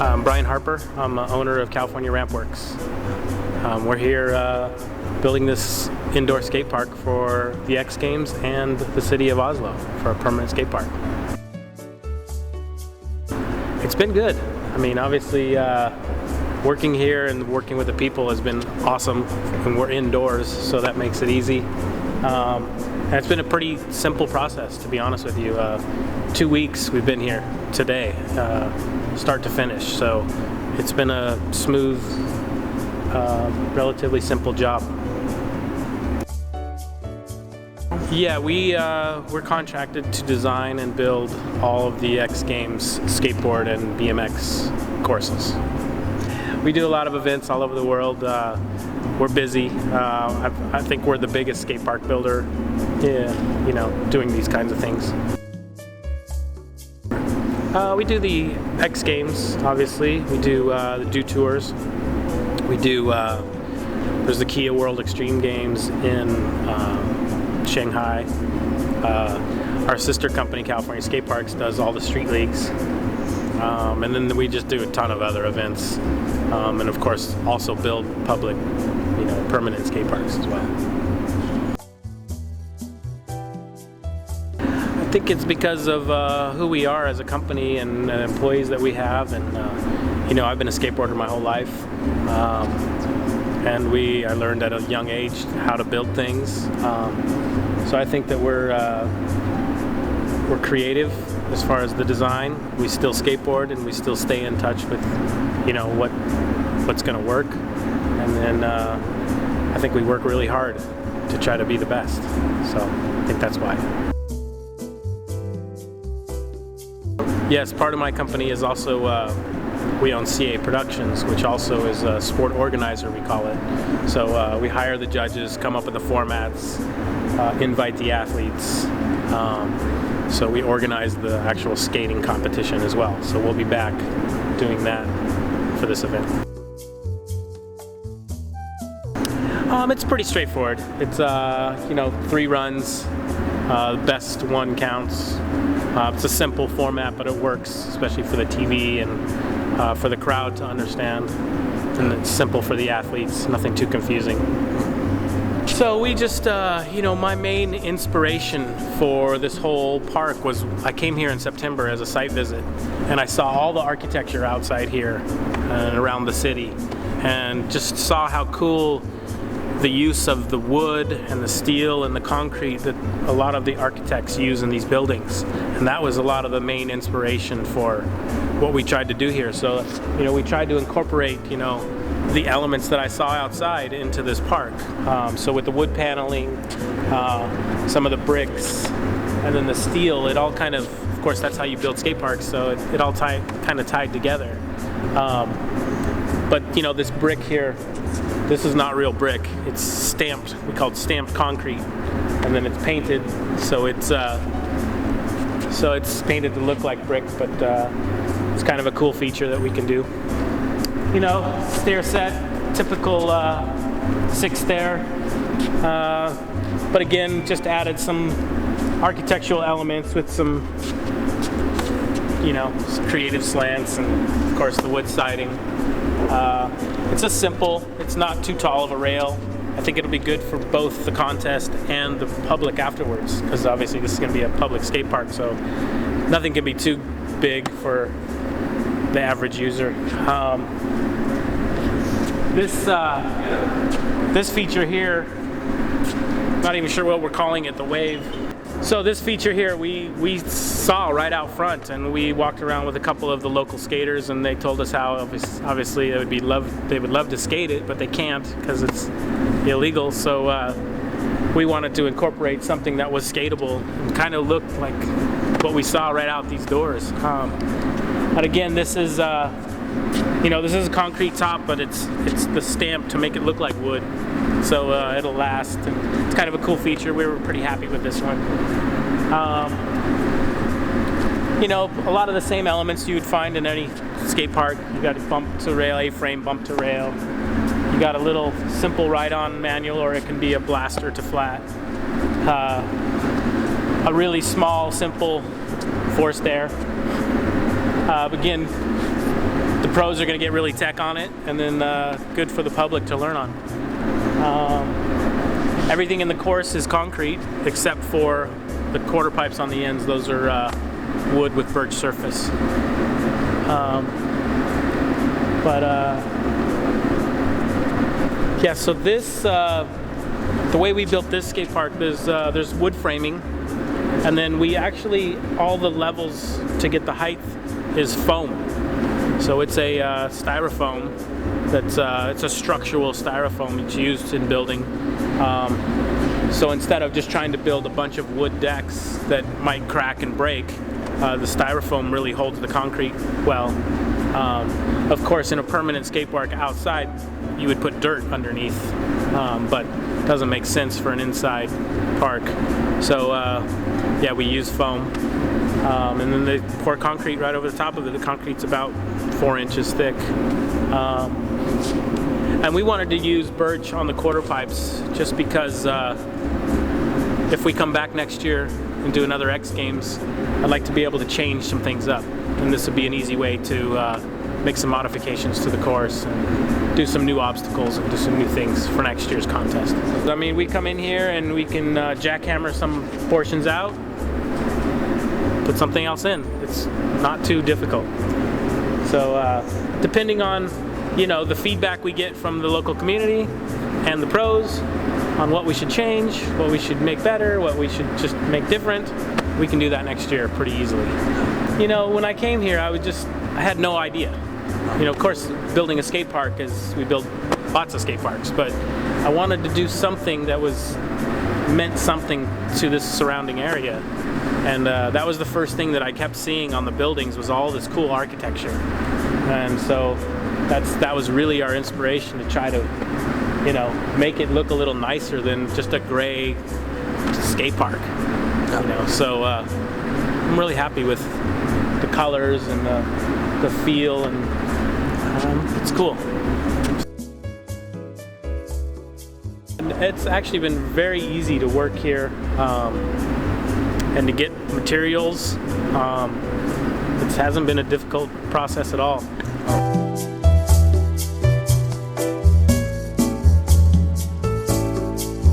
I'm Brian Harper. I'm owner of California Ramp Works. We're here building this indoor skate park for the X Games and the city of Oslo for a permanent skate park. It's been good. I mean, obviously working here and working with the people has been awesome, and we're indoors, so that makes it easy. And it's been a pretty simple process, to be honest with you. 2 weeks we've been here today, start to finish, so it's been a smooth, relatively simple job. Yeah, we're contracted to design and build all of the X Games skateboard and BMX courses. We do a lot of events all over the world. We're busy. I think we're the biggest skate park builder, doing these kinds of things. We do the X Games, obviously. We do the Dew Tours. We do, there's the Kia World Extreme Games in Shanghai. Our sister company, California Skate Parks, does all the street leagues. And then we just do a ton of other events. And of course, also build public, permanent skate parks as well. I think it's because of who we are as a company and employees that we have. And I've been a skateboarder my whole life. And I learned at a young age how to build things. So I think that we're creative as far as the design. We still skateboard and we still stay in touch with, what's going to work. And then I think we work really hard to try to be the best. So I think that's why. Yes, part of my company is also we own CA Productions, which also is a sport organizer, we call it. So we hire the judges, come up with the formats, invite the athletes. So we organize the actual skating competition as well. So we'll be back doing that for this event. It's pretty straightforward. It's 3 runs. Best one counts. It's a simple format, but it works, especially for the TV and for the crowd to understand. And it's simple for the athletes, nothing too confusing. So we just, my main inspiration for this whole park was I came here in September as a site visit, and I saw all the architecture outside here and around the city, and just saw how cool the use of the wood and the steel and the concrete that a lot of the architects use in these buildings. And that was a lot of the main inspiration for what we tried to do here. So, we tried to incorporate, the elements that I saw outside into this park. So with the wood paneling, some of the bricks, and then the steel, it all kind of course, that's how you build skate parks, so it all kind of tied together. But this brick here, this is not real brick. It's stamped. We call it stamped concrete, and then it's painted. So it's painted to look like brick, but it's kind of a cool feature that we can do. Stair set, typical 6 stair. But again, just added some architectural elements with some, some creative slants, and of course the wood siding. It's just simple. It's not too tall of a rail. I think it'll be good for both the contest and the public afterwards, because obviously this is going to be a public skate park, so nothing can be too big for the average user. This feature here, not even sure what we're calling it, the wave. So this feature here we saw right out front, and we walked around with a couple of the local skaters, and they told us how obviously they would love to skate it, but they can't because it's illegal. So we wanted to incorporate something that was skatable and kind of looked like what we saw right out these doors. But again, this is this is a concrete top, but it's the stamp to make it look like wood, so it'll last. And it's kind of a cool feature. We were pretty happy with this one. A lot of the same elements you would find in any skate park. You got a bump to rail, A-frame bump to rail. You got a little simple ride-on manual, or it can be a blaster to flat. A really small, simple 4 stair. Again, the pros are going to get really tech on it, and then good for the public to learn on. Everything in the course is concrete except for the quarter pipes on the ends. Those are wood with birch surface. Yeah, so this, the way we built this skate park, there's wood framing, and then we actually, all the levels to get the height is foam. So it's a styrofoam that's, it's a structural styrofoam. It's used in building. So instead of just trying to build a bunch of wood decks that might crack and break, the styrofoam really holds the concrete well. Of course, in a permanent skate park outside, you would put dirt underneath, but it doesn't make sense for an inside park. So yeah, we use foam, and then they pour concrete right over the top of it. The concrete's about 4 inches thick. And we wanted to use birch on the quarter pipes just because if we come back next year and do another X Games, I'd like to be able to change some things up. And this would be an easy way to make some modifications to the course and do some new obstacles and do some new things for next year's contest. I mean, we come in here and we can jackhammer some portions out, put something else in. It's not too difficult. So depending on, you know, the feedback we get from the local community and the pros on what we should change, what we should make better, what we should just make different, we can do that next year pretty easily. You know, when I came here, I had no idea. You know, of course, building a skate park is, we build lots of skate parks, but I wanted to do something that meant something to this surrounding area. And that was the first thing that I kept seeing on the buildings, was all this cool architecture. And so that was really our inspiration, to try to, you know, make it look a little nicer than just a gray skate park. You know, so I'm really happy with the colors and the feel, and it's cool. And it's actually been very easy to work here and to get materials. It hasn't been a difficult process at all.